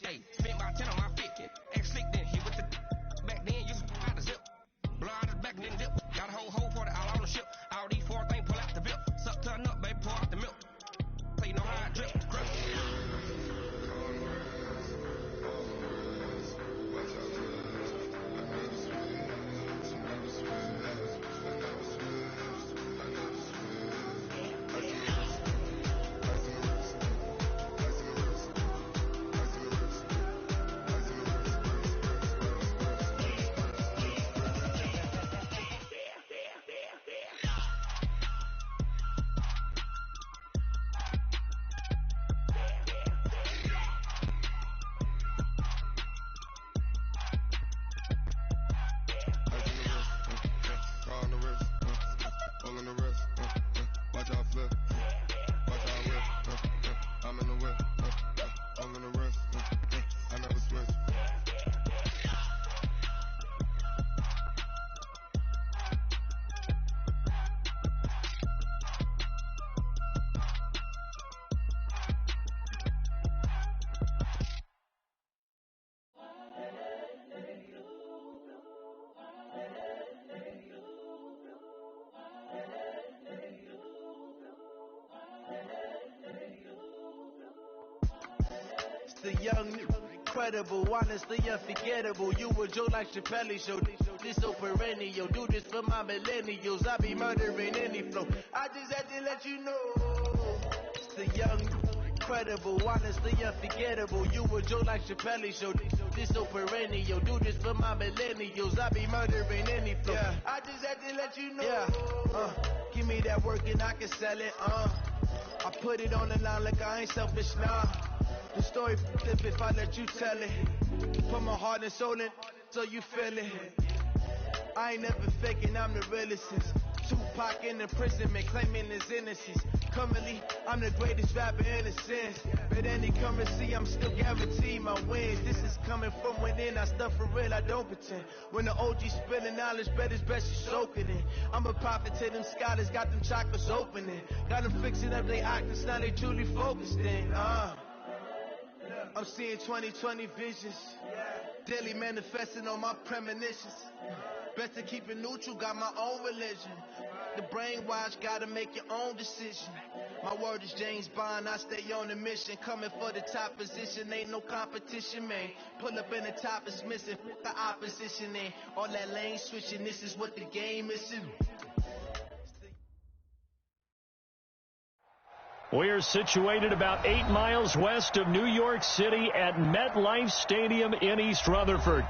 Hey, spent about 10 on my 50. Ex-slick then hit with the back then, used to out the zip. Blow out the back and then dip. Got a whole for the out on the ship. All these four things pull out the bip. Suck, turn up, baby, pour out the milk. So you know how I drip. Crush. The young, incredible, honestly unforgettable. You a Joe like Chappelle show. This so perennial. Do this for my millennials. I be murdering any flow. I just had to let you know. It's the young, incredible, honestly unforgettable. You a Joe like Chappelle show. This so perennial. Do this for my millennials. I be murdering any flow. Yeah. I just had to let you know. Yeah. Give me that work and I can sell it. I put it on the line like I ain't selfish now. The story flip if I let you tell it. Put my heart and soul in so you feel it. I ain't never faking, I'm the realest. Tupac in imprisonment, claiming his innocence. Currently, I'm the greatest rapper in a sense. But any currency, I'm still guaranteed my wins. This is coming from within, I stuff for real, I don't pretend. When the OG spilling knowledge, bet it's best you soak it in. I'm a prophet to them scholars, got them chakras opening. Got them fixing up their octaves, now they truly focused in. I'm seeing 2020 visions, daily manifesting on my premonitions. Best to keep it neutral, got my own religion. The brainwash, gotta make your own decision. My word is James Bond, I stay on a mission. Coming for the top position, ain't no competition, man. Pull up in the top is missing, the opposition ain't. All that lane switching, this is what the game is. We're situated about 8 miles west of New York City at MetLife Stadium in East Rutherford.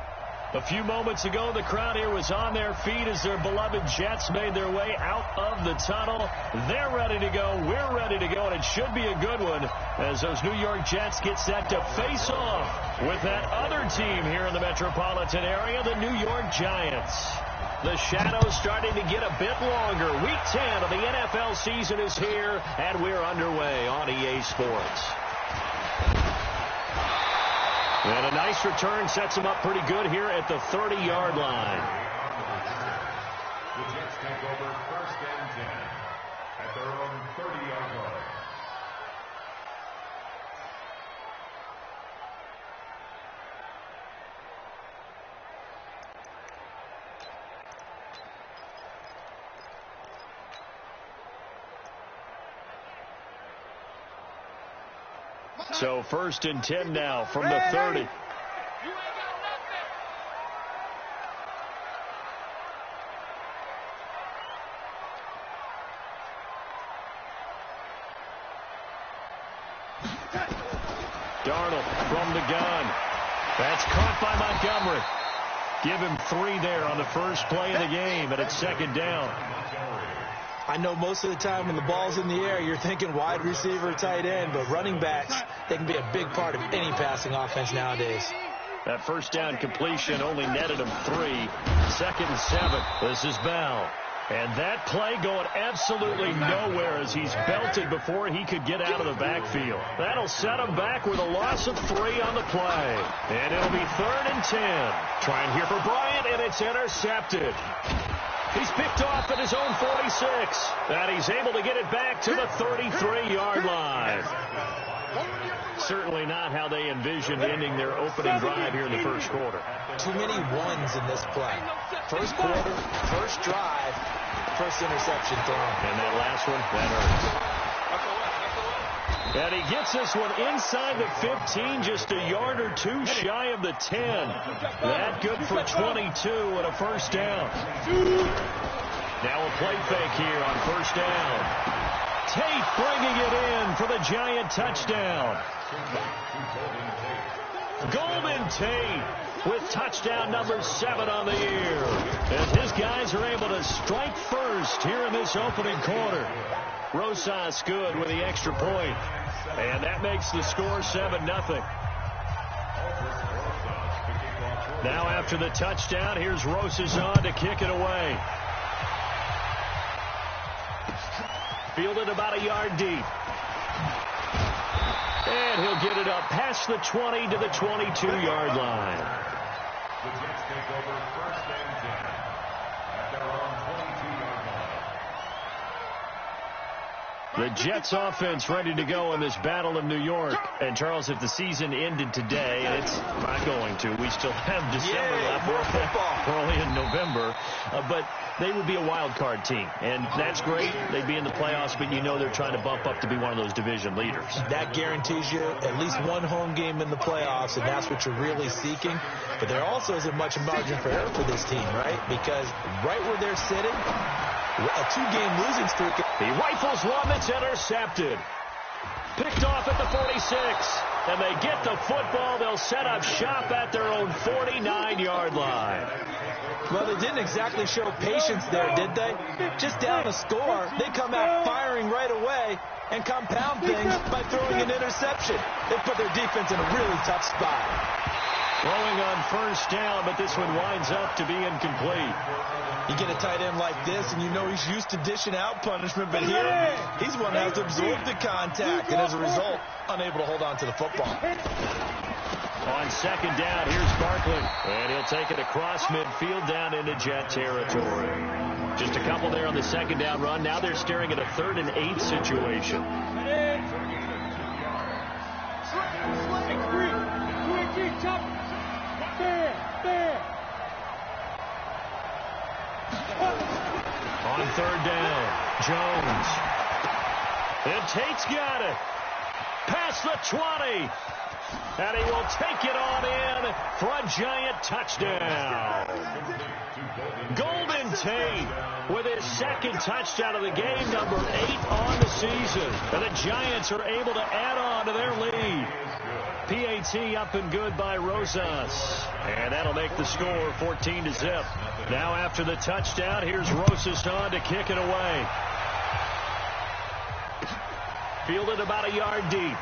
A few moments ago, the crowd here was on their feet as their beloved Jets made their way out of the tunnel. They're ready to go. We're ready to go, and it should be a good one as those New York Jets get set to face off with that other team here in the metropolitan area, the New York Giants. The shadows starting to get a bit longer. Week 10 of the NFL season is here, and we're underway on EA Sports. And a nice return sets them up pretty good here at the 30-yard line. The Jets take over 1st and 10 at their own 30-yard line. So 1st and 10 now from the 30. Darnold from the gun. That's caught by Montgomery. Give him 3 there on the first play of the game, and it's 2nd down. I know most of the time when the ball's in the air, you're thinking wide receiver, tight end, but running backs, they can be a big part of any passing offense nowadays. That 1st down completion only netted him 3. 2nd and 7. This is Bell. And that play going absolutely nowhere as he's belted before he could get out of the backfield. That'll set him back with a loss of 3 on the play. And it'll be 3rd and 10. Trying here for Bryant, and it's intercepted. He's picked off at his own 46. And he's able to get it back to the 33-yard line. Certainly not how they envisioned ending their opening drive here in the first quarter. Too many ones in this play. First quarter, first drive, first interception thrown. And that last one, that hurts. And he gets this one inside the 15, just a yard or two shy of the 10. That good for 22 and a first down. Now a play fake here on first down. Tate bringing it in for the Giant touchdown. Golden Tate with touchdown number 7 on the year. As his guys are able to strike first here in this opening quarter. Rosas good with the extra point. And that makes the score 7-0. Now after the touchdown, here's Rosas on to kick it away. Fielded about a yard deep. And he'll get it up past the 20 to the 22-yard line. The Jets take over first and 10 at their own 22-yard line. The Jets offense ready to go in this battle of New York. And, Charles, if the season ended today, and it's not going to. We still have December left. More football. Early in November. But they would be a wild card team. And that's great. They'd be in the playoffs, but you know they're trying to bump up to be one of those division leaders. That guarantees you at least one home game in the playoffs, and that's what you're really seeking. But there also isn't much margin for error for this team, right? Because right where they're sitting, a 2-game losing streak. He rifles one that's intercepted. Picked off at the 46. And they get the football. They'll set up shop at their own 49-yard line. Well, they didn't exactly show patience there, did they? Just down a score, they come out firing right away and compound things by throwing an interception. They put their defense in a really tough spot. Throwing on first down, but this one winds up to be incomplete. You get a tight end like this, and you know he's used to dishing out punishment, but here, he's one that has to absorb the contact, and as a result, unable to hold on to the football. On second down, here's Barkley, and he'll take it across midfield down into Jet territory. Just a couple there on the second down run. Now they're staring at a 3rd and 8 situation. On third down, Jones. And Tate's got it. Past the 20. And he will take it on in for a Giant touchdown. Golden Tate with his 2nd touchdown of the game, number 8 on the season. And the Giants are able to add on to their lead. PAT up and good by Rosas. And that'll make the score 14-0. Now after the touchdown, here's Rosas on to kick it away. Fielded about a yard deep.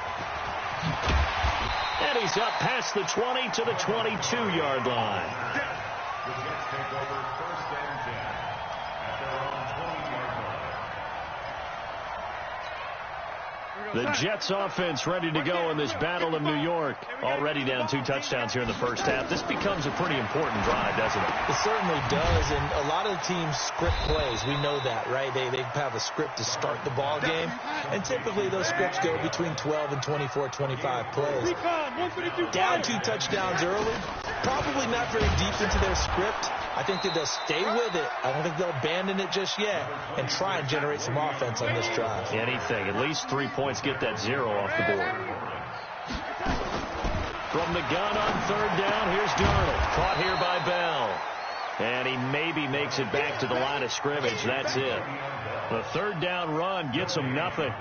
And he's up past the 20 to the 22-yard line. The Jets take over first and 10 at their own 20-yard line. The Jets offense ready to go in this battle of New York. Already down 2 touchdowns here in the first half. This becomes a pretty important drive, doesn't it? It certainly does, and a lot of the teams script plays. We know that, right? They have a script to start the ball game, and typically those scripts go between 12 and 24, 25 plays. Down 2 touchdowns early, probably not very deep into their script. I think that they'll stay with it. I don't think they'll abandon it just yet and try and generate some offense on this drive. Anything. At least 3 points. Get that 0 off the board. From the gun on third down, here's Darnold. Caught here by Bell. And he maybe makes it back to the line of scrimmage. That's it. The third down run gets him nothing.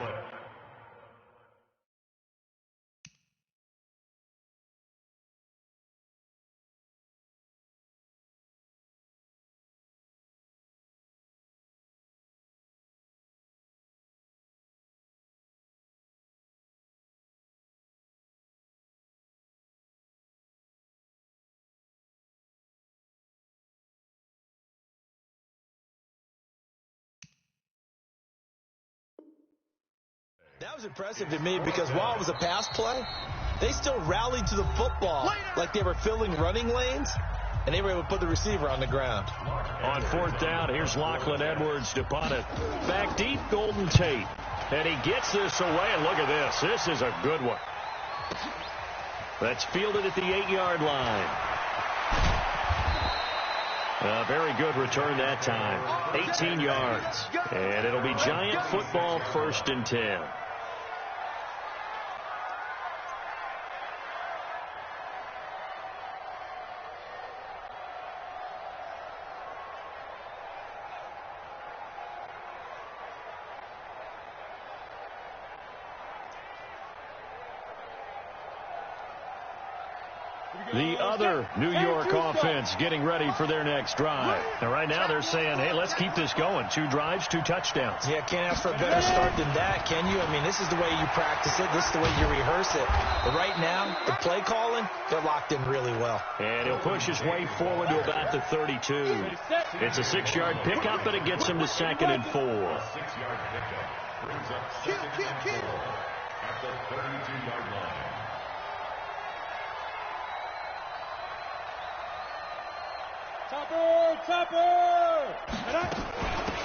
That was impressive to me because while it was a pass play, they still rallied to the football like they were filling running lanes, and they were able to put the receiver on the ground. On fourth down, here's Lachlan Edwards to punt it. Back deep, Golden Tate. And he gets this away, and look at this. This is a good one. That's fielded at the 8-yard line. A very good return that time. 18 yards. And it'll be Giant football, 1st and 10. The other New York offense getting ready for their next drive. And right now they're saying, hey, let's keep this going. 2 drives, 2 touchdowns. Yeah, can't ask for a better start than that, can you? I mean, this is the way you practice it. This is the way you rehearse it. But right now, the play calling, they're locked in really well. And he'll push his way forward to about the 32. It's a 6-yard pickup, but it gets him to 2nd and 4. 6-yard pickup brings up 2nd and 4 at the 32-yard line.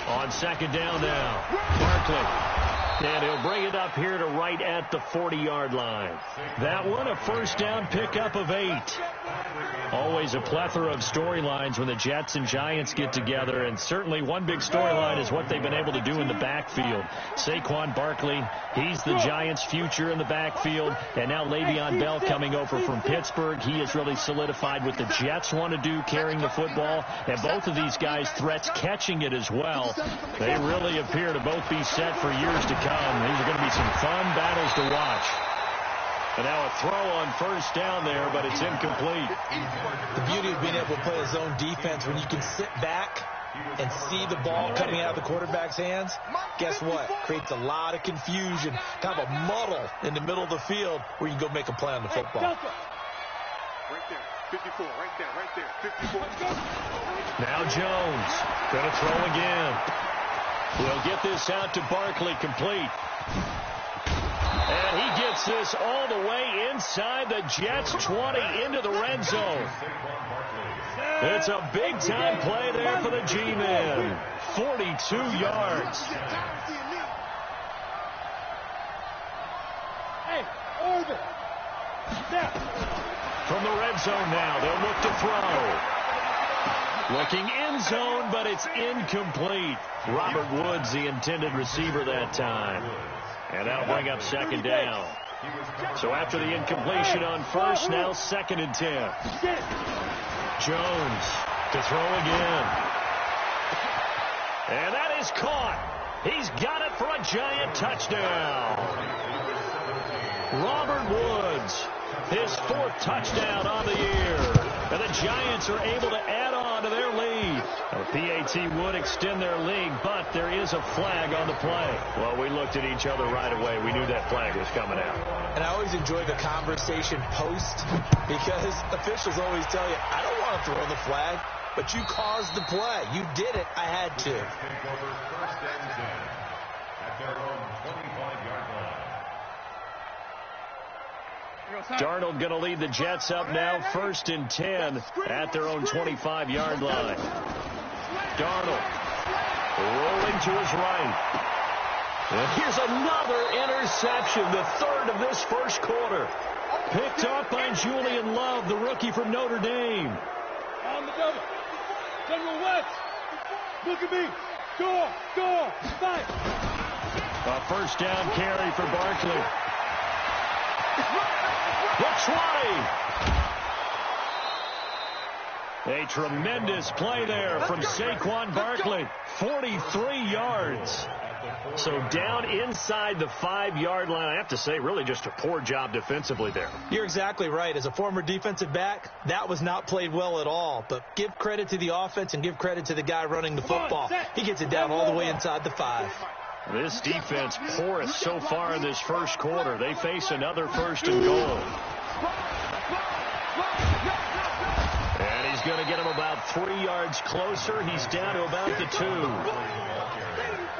On 2nd down now, Barkley. And he'll bring it up here to right at the 40-yard line. That one, a 1st down pickup of 8. Always a plethora of storylines when the Jets and Giants get together, and certainly one big storyline is what they've been able to do in the backfield. Saquon Barkley, he's the Giants' future in the backfield, and now Le'Veon Bell coming over from Pittsburgh. He is really solidified what the Jets want to do carrying the football, and both of these guys threats catching it as well. They really appear to both be set for years to come. These are going to be some fun battles to watch. And now a throw on 1st down there, but it's incomplete. The beauty of being able to play a zone defense when you can sit back and see the ball coming out of the quarterback's hands, guess what? Creates a lot of confusion, kind of a muddle in the middle of the field where you can go make a play on the football. Right there, 54, right there, 54. Now Jones, going to throw again. We'll get this out to Barkley, complete. And he gets this all the way inside the Jets' 20 into the red zone. It's a big-time play there for the G-Men. 42 yards. From the red zone now, they'll look to throw. Looking end zone, but it's incomplete. Robert Woods, the intended receiver that time. And that'll bring up 2nd down. So after the incompletion on 1st, now 2nd and 10. Jones to throw again. And that is caught. He's got it for a Giant touchdown. Robert Woods, his 4th touchdown on the year. And the Giants are able to add on to their lead. The PAT would extend their lead, but there is a flag on the play. Well, we looked at each other right away. We knew that flag was coming out. And I always enjoy the conversation post because officials always tell you, I don't want to throw the flag, but you caused the play. You did it. I had to. Take over 1st and 10 at their own 25-yard line. Darnold going to lead the Jets up now, 1st and 10 at their own 25-yard line. Darnold rolling to his right. And here's another interception, the 3rd of this 1st quarter. Picked up by Julian Love, the rookie from Notre Dame. On the double. General West. Look at me. Door. Fight. A 1st down carry for Barkley. The 20. A tremendous play there from Saquon Barkley. 43 yards. So down inside the 5-yard line. I have to say, really just a poor job defensively there. You're exactly right. As a former defensive back, that was not played well at all. But give credit to the offense and give credit to the guy running the football. He gets it down all the way inside the 5. This defense porous so far in this 1st quarter. They face another 1st and goal. And he's going to get him about 3 yards closer. He's down to about the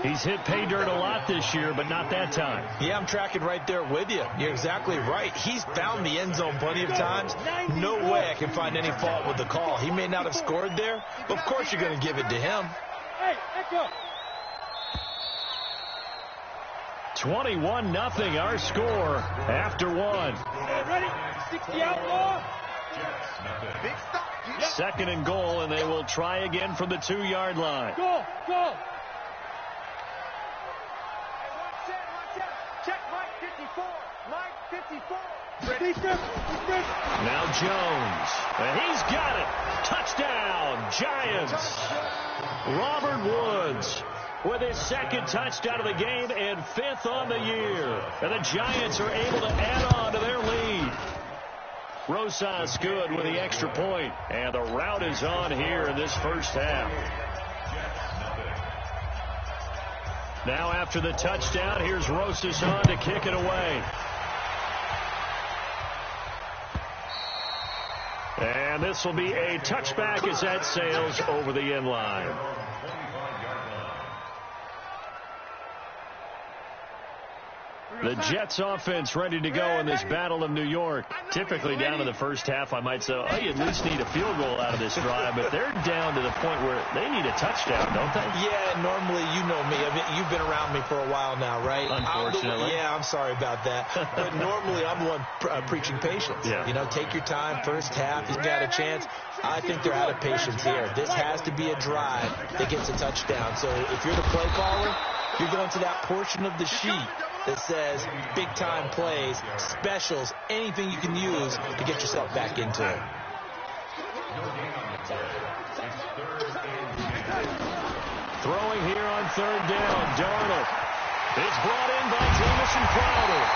2. He's hit pay dirt a lot this year, but not that time. Yeah, I'm tracking right there with you. You're exactly right. He's found the end zone plenty of times. No way I can find any fault with the call. He may not have scored there, but of course you're going to give it to him. Hey, echo. 21-0 our score after one. Ready? 60 outlaw. Second and goal, and they will try again from the 2-yard line. Go. Check Mike 54. Mike 54. Now Jones, and he's got it. Touchdown, Giants. Robert Woods with his second touchdown of the game and 5th on the year. And the Giants are able to add on to their lead. Rosas good with the extra point, and the rout is on here in this first half. Now after the touchdown, here's Rosas on to kick it away. And this will be a touchback as that sails over the end line. The Jets offense ready to go in this Battle of New York. Typically down to the first half, I might say, oh, you at least need a field goal out of this drive. But they're down to the point where they need a touchdown, don't they? Yeah, normally, you know me. I mean, you've been around me for a while now, right? Unfortunately. Yeah, I'm sorry about that. But normally, I'm the one preaching patience. Yeah. You know, take your time, first half, you've got a chance. I think they're out of patience here. This has to be a drive that gets a touchdown. So if you're the play caller, you're going to that portion of the sheet that says big-time plays, specials, anything you can use to get yourself back into it. Throwing here on 3rd down, Darnold. It's brought in by Jamison Crowder.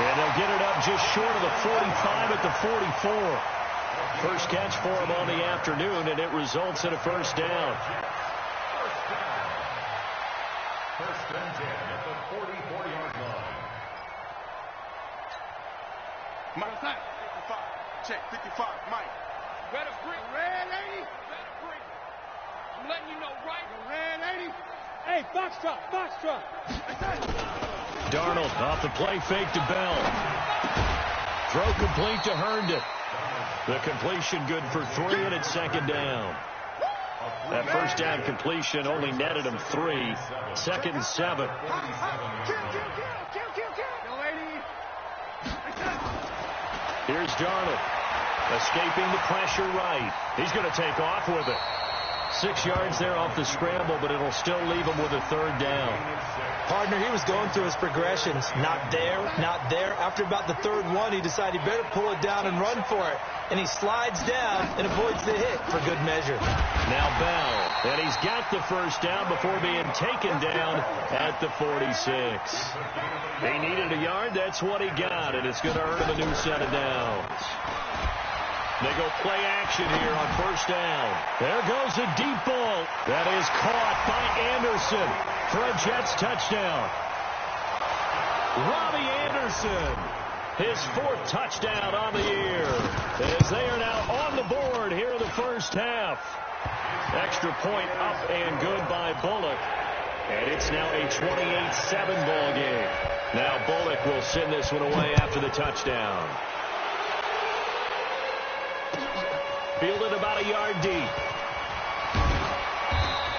And they'll get it up just short of the 45 at the 44. First catch for him on the afternoon, and it results in a first down. First and 10 at the 44-yard line. Mike, 55. Check, 55. Mike. Better bring. Red 80. Better bring. I'm letting you know right. Red 80. Hey, Foxtrot. Darnold off the play fake to Bell. Throw complete to Herndon. The completion good for 3, and it's 2nd down. That first down completion only netted him 3. 2nd and 7. Here's Darnold. Escaping the pressure right. He's going to take off with it. 6 yards there off the scramble, but it'll still leave him with a 3rd down. Partner, he was going through his progressions. Not there, not there. After about the 3rd one, he decided he better pull it down and run for it. And he slides down and avoids the hit for good measure. Now Bell, and he's got the first down before being taken down at the 46. He needed a yard. That's what he got, and it's going to earn him a new set of downs. They go play action here on first down. There goes a deep ball. That is caught by Anderson for a Jets touchdown. Robbie Anderson, his 4th touchdown on the year, as they are now on the board here in the first half. Extra point up and good by Bullock. And it's now a 28-7 ball game. Now Bullock will send this one away after the touchdown. Fielded about a yard deep.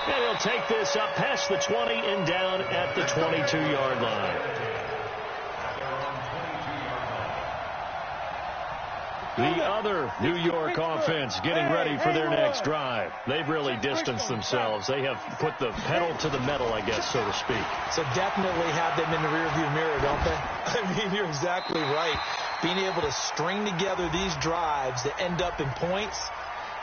And he'll take this up past the 20 and down at the 22-yard line. The other New York offense getting ready for their next drive. They've really distanced themselves. They have put the pedal to the metal, I guess, so to speak. So definitely have them in the rearview mirror, don't they? I mean, you're exactly right. Being able to string together these drives that end up in points,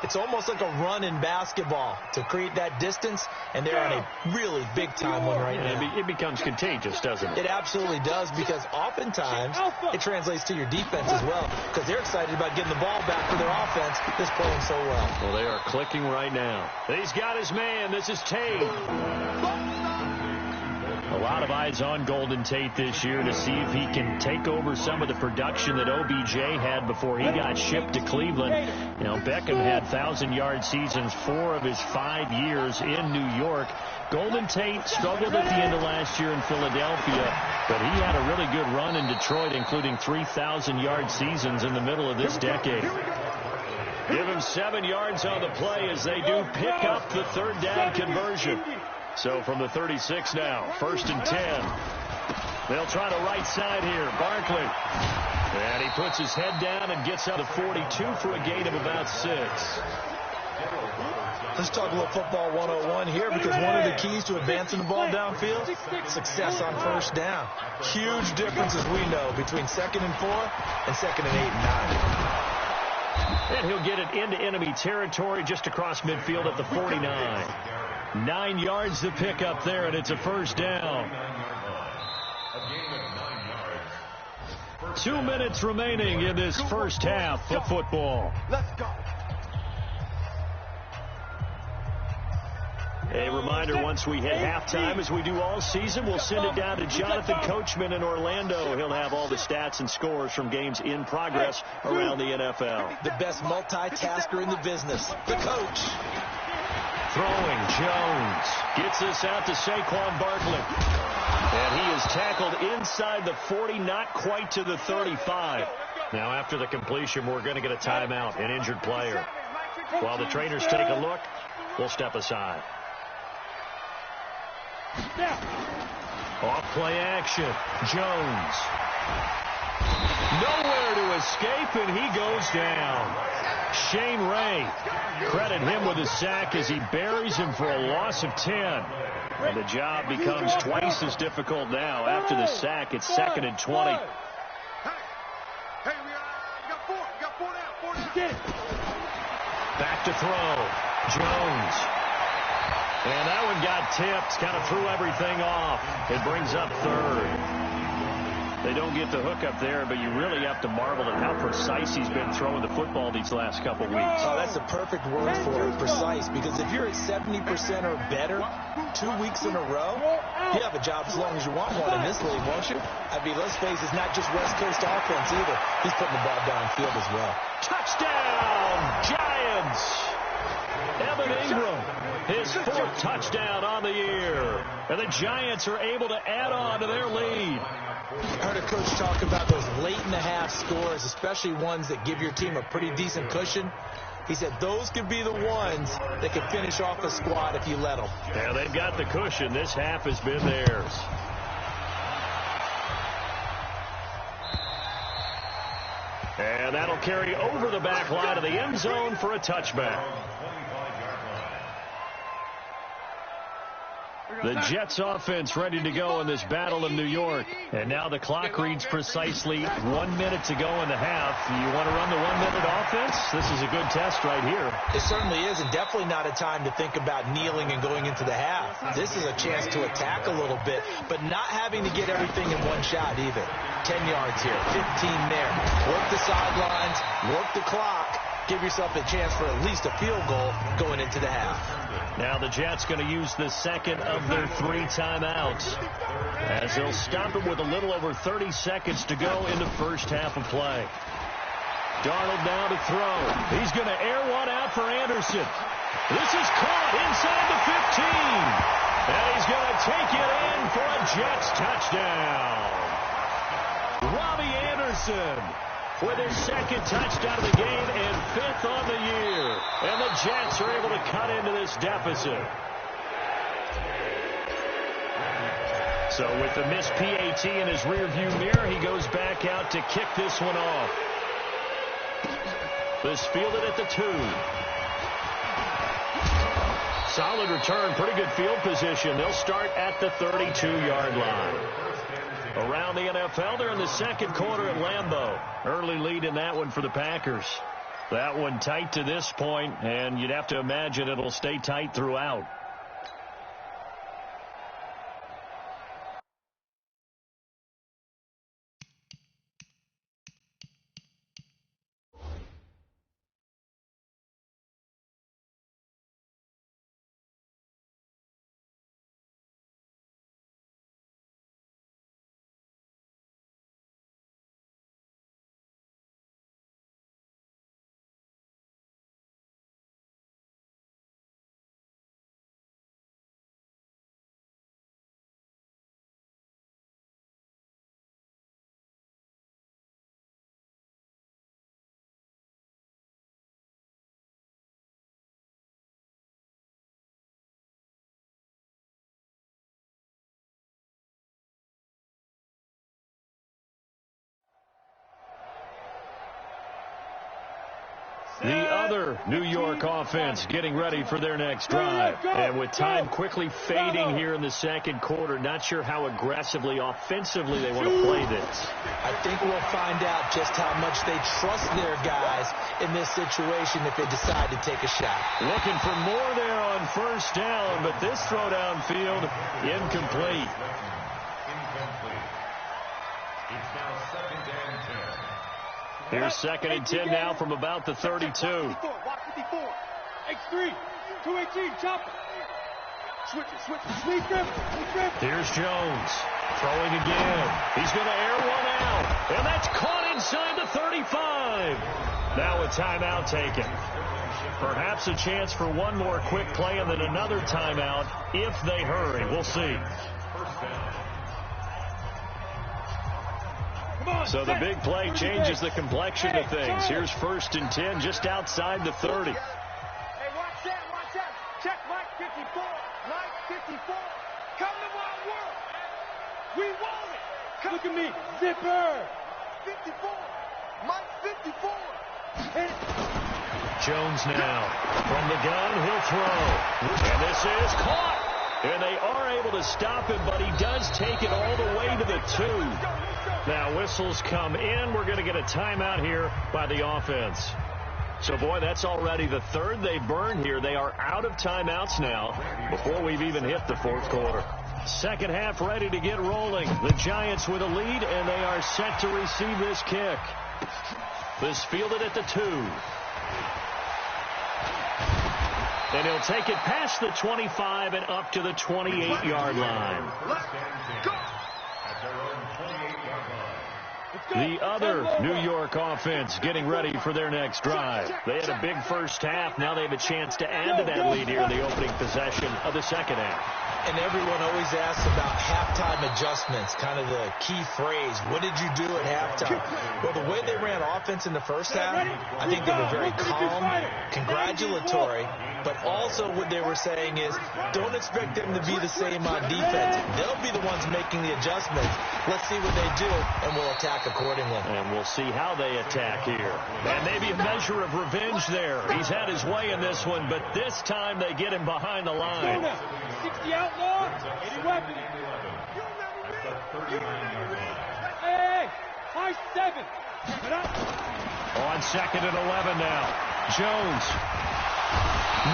it's almost like a run in basketball to create that distance, and they're on a really big-time one right now. It becomes contagious, doesn't it? It absolutely does, because oftentimes it translates to your defense as well, because they're excited about getting the ball back for their offense that's playing so well. Well, they are clicking right now. He's got his man. This is Tate. A lot of eyes on Golden Tate this year to see if he can take over some of the production that OBJ had before he got shipped to Cleveland. You know, Beckham had 1,000-yard seasons 4 of his 5 years in New York. Golden Tate struggled at the end of last year in Philadelphia, but he had a really good run in Detroit, including 3,000-yard seasons in the middle of this decade. Give him 7 yards on the play as they do pick up the 3rd down conversion. So from the 36 now, 1st and 10. They'll try the right side here. Barkley. And he puts his head down and gets out of 42 for a gain of about 6. Let's talk a little football 101 here, because one of the keys to advancing the ball downfield, success on first down. Huge difference, as we know, between 2nd and 4 and 2nd and 8 and 9. And he'll get it into enemy territory just across midfield at the 49. 9 yards to pick up there, and it's a first down. 2 minutes remaining in this first half of football. Let's go. A reminder, once we hit halftime, as we do all season, we'll send it down to Jonathan Coachman in Orlando. He'll have all the stats and scores from games in progress around the NFL. The best multitasker in the business, the coach. Throwing, Jones gets this out to Saquon Barkley. And he is tackled inside the 40, not quite to the 35. Now, after the completion, we're going to get a timeout, an injured player. While the trainers take a look, we'll step aside. Off play action. Jones. Nowhere to escape, and he goes down. Shane Ray, credit him with a sack as he buries him for a loss of 10. And the job becomes twice as difficult now. After the sack, it's 2nd and 20. Hey, we got 4. We got 4 down. 4 down. Back to throw. Jones. And that one got tipped, kind of threw everything off. It brings up 3rd. They don't get the hook up there, but you really have to marvel at how precise he's been throwing the football these last couple weeks. Oh, that's the perfect word for it, precise, because if you're at 70% or better 2 weeks in a row, you have a job as long as you want one in this league, won't you? I mean, let's face it, it's not just West Coast offense either. He's putting the ball downfield as well. Touchdown, Giants! Evan Ingram, his 4th touchdown on the year. And the Giants are able to add on to their lead. I heard a coach talk about those late-in-the-half scores, especially ones that give your team a pretty decent cushion. He said those could be the ones that could finish off a squad if you let them. Yeah, they've got the cushion. This half has been theirs. And that'll carry over the back line of the end zone for a touchback. The Jets offense ready to go in this battle of New York. And now the clock reads precisely 1 minute to go in the half. You want to run the 1 minute offense? This is a good test right here. It certainly is, and definitely not a time to think about kneeling and going into the half. This is a chance to attack a little bit, but not having to get everything in one shot either. 10 yards here, 15 there. Work the sidelines, work the clock. Give yourself a chance for at least a field goal going into the half. Now the Jets going to use the second of their 3 timeouts, as they'll stop it with a little over 30 seconds to go in the first half of play. Darnold now to throw. He's going to air one out for Anderson. This is caught inside the 15. And he's going to take it in for a Jets touchdown. Robbie Anderson with his 2nd touchdown of the game and 5th on the year. And the Jets are able to cut into this deficit. So with the missed PAT in his rearview mirror, he goes back out to kick this one off. This fielded at the 2. Solid return, pretty good field position. They'll start at the 32-yard line. Around the NFL, they're in the 2nd quarter at Lambeau. Early lead in that one for the Packers. That one tight to this point, and you'd have to imagine it'll stay tight throughout. The other New York offense getting ready for their next drive. And with time quickly fading here in the second quarter, not sure how aggressively, offensively they want to play this. I think we'll find out just how much they trust their guys in this situation if they decide to take a shot. Looking for more there on first down, but this throw downfield incomplete. It's now 2nd and 10. Here's 2nd and 10 now from about the 32. Watch 54. X3. 218. Chopper. Switch it. Sweep grip. Here's Jones. Throwing again. He's going to air one out. And that's caught inside the 35. Now a timeout taken. Perhaps a chance for one more quick play and then another timeout if they hurry. We'll see. So the big play changes the complexion of things. Here's 1st and 10 just outside the 30. Hey, watch that. Check Mike 54. Mike 54. Come to my world. We want it. Look at me. Zipper. 54. Mike 54. Hit it. Jones now. From the gun, he'll throw. And this is caught. And they are able to stop him, but he does take it all the way to the 2. Now whistles come in. We're going to get a timeout here by the offense. So, boy, that's already the 3rd they burned here. They are out of timeouts now before we've even hit the 4th quarter. Second half ready to get rolling. The Giants with a lead, and they are set to receive this kick. This fielded at the 2. And he'll take it past the 25 and up to the 28-yard line. The other New York offense getting ready for their next drive. They had a big first half. Now they have a chance to add to that lead here in the opening possession of the second half. And everyone always asks about halftime adjustments, kind of the key phrase. What did you do at halftime? Well, the way they ran offense in the first half, I think they were very calm, congratulatory, but also what they were saying is don't expect them to be the same on defense. They'll be the ones making the adjustments. Let's see what they do, and we'll attack accordingly. And we'll see how they attack here. And maybe a measure of revenge there. He's had his way in this one, but this time they get him behind the line. 60 outlaw. 80 weapon. Hey, high 7. On 2nd and 11 now. Jones.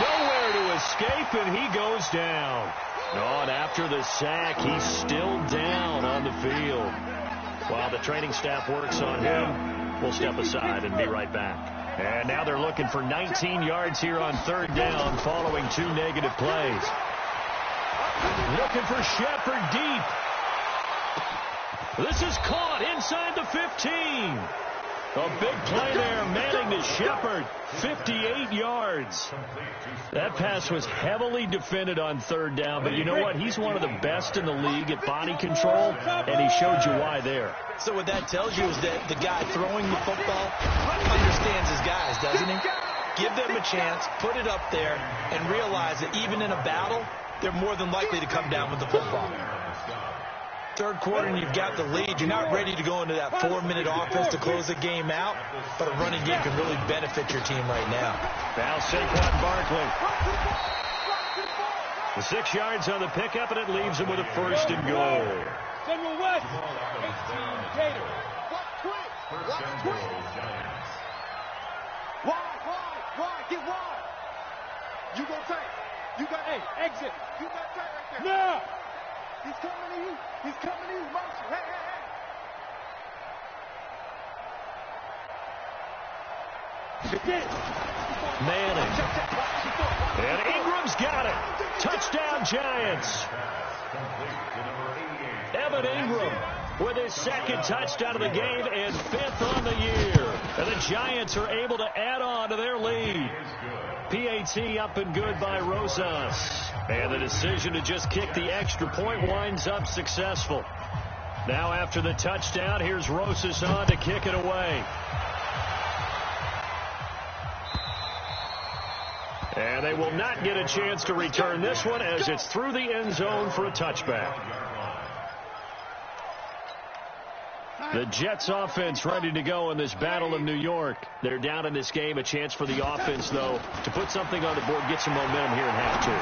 Nowhere to escape, and he goes down. And after the sack, he's still down on the field. While the training staff works on him, we'll step aside and be right back. And now they're looking for 19 yards here on 3rd down following 2 negative plays. Looking for Shepard deep. This is caught inside the 15. A big play there, manning to Shepard, 58 yards. That pass was heavily defended on 3rd down, but you know what? He's one of the best in the league at body control, and he showed you why there. So what that tells you is that the guy throwing the football understands his guys, doesn't he? Give them a chance, put it up there, and realize that even in a battle, they're more than likely to come down with the football. 3rd quarter and you've got the lead. You're not ready to go into that 4-minute offense to close the game out, but a running game can really benefit your team right now. Now Saquon Barkley. The 6 yards on the pickup, and it leaves him with a 1st and goal. General West. 18 Gator. Wide. Get wide. You gonna take. You got exit. You got that right there. No. He's coming to you. Motion. Hey. Manning. And Ingram's got it. Touchdown, Giants. Evan Ingram with his 2nd touchdown of the game and 5th on the year. And the Giants are able to add on to their lead. PAT up and good by Rosas. And the decision to just kick the extra point winds up successful. Now after the touchdown, here's Rosas on to kick it away. And they will not get a chance to return this one as it's through the end zone for a touchback. The Jets offense ready to go in this battle in New York. They're down in this game. A chance for the offense, though, to put something on the board, get some momentum here in half two.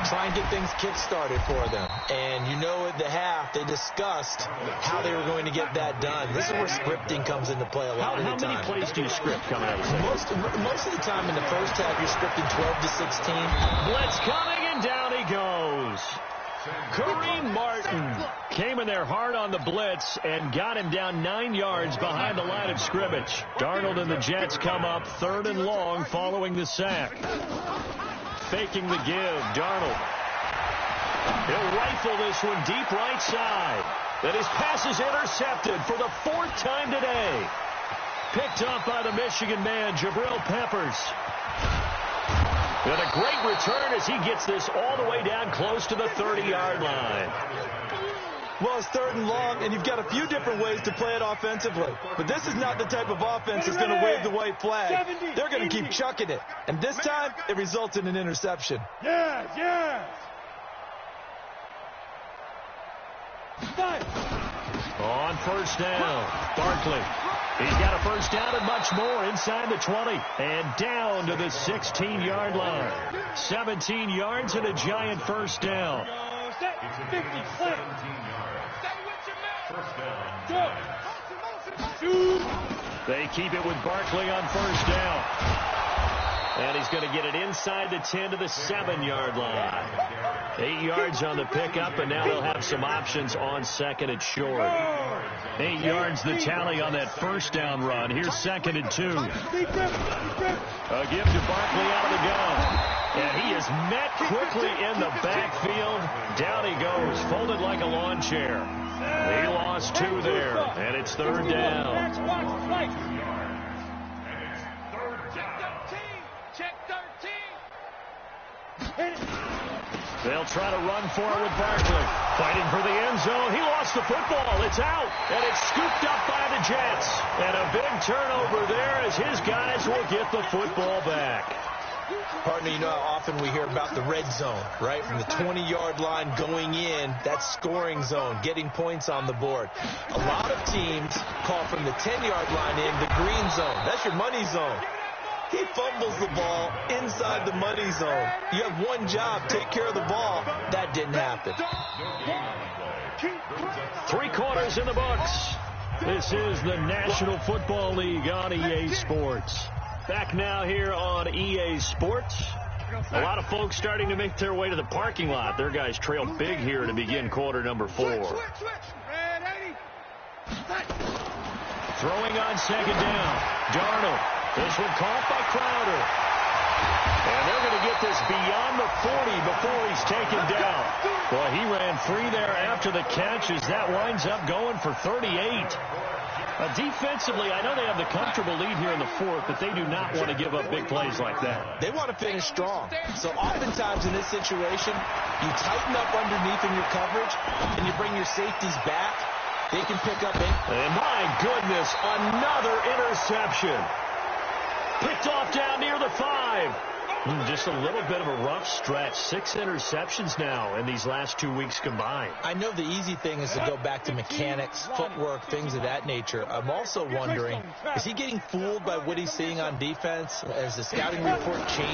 Try and get things kick-started for them. And you know at the half, they discussed how they were going to get that done. This is where scripting comes into play a lot of the time. How many plays do you script coming out of this? Most of the time in the first half, you're scripting 12 to 16. Blitz coming, and down he goes. Kareem Martin came in there hard on the blitz and got him down 9 yards behind the line of scrimmage. Darnold and the Jets come up 3rd and long following the sack. Faking the give, Darnold. He'll rifle this one deep right side. And his pass is intercepted for the 4th time today. Picked up by the Michigan man, Jabril Peppers. And a great return as he gets this all the way down close to the 30-yard line. Well, it's 3rd and long, and you've got a few different ways to play it offensively. But this is not the type of offense that's going to wave the white flag. They're going to keep chucking it. And this time, it results in an interception. Yes, yes. On 1st down, Barkley. He's got a 1st down and much more inside the 20. And down to the 16-yard line. 17 yards and a giant 1st down. They keep it with Barkley on 1st down. And he's going to get it inside the 10 to the 7-yard line. 8 yards on the pickup, and now they'll have some options on 2nd and short. 8 yards the tally on that 1st down run. Here's 2nd and 2. A give to Barkley out of the gun. And he is met quickly in the backfield. Down he goes, folded like a lawn chair. He lost 2 there, and it's 3rd down. They'll try to run for it with Barkley. Fighting for the end zone. He lost the football. It's out. And it's scooped up by the Jets. And a big turnover there as his guys will get the football back. Partner, you know how often we hear about the red zone, right? From the 20-yard line going in, that scoring zone, getting points on the board. A lot of teams call from the 10-yard line in the green zone. That's your money zone. He fumbles the ball inside the money zone. You have one job, take care of the ball. That didn't happen. 3 quarters in the books. This is the National Football League on EA Sports. Back now here on EA Sports. A lot of folks starting to make their way to the parking lot. Their guys trail big here to begin quarter number 4. Throwing on 2nd down. Darnold. This one caught by Crowder. And they're going to get this beyond the 40 before he's taken down. Well, he ran free there after the catch as that winds up going for 38. Defensively, I know they have the comfortable lead here in the 4th, but they do not want to give up big plays like that. They want to finish strong. So oftentimes in this situation, you tighten up underneath in your coverage, and you bring your safeties back. They can pick up in. And my goodness, another interception. Picked off down near the 5. Just a little bit of a rough stretch. 6 interceptions now in these last 2 weeks combined. I know the easy thing is to go back to mechanics, footwork, things of that nature. I'm also wondering, is he getting fooled by what he's seeing on defense? Has the scouting report changed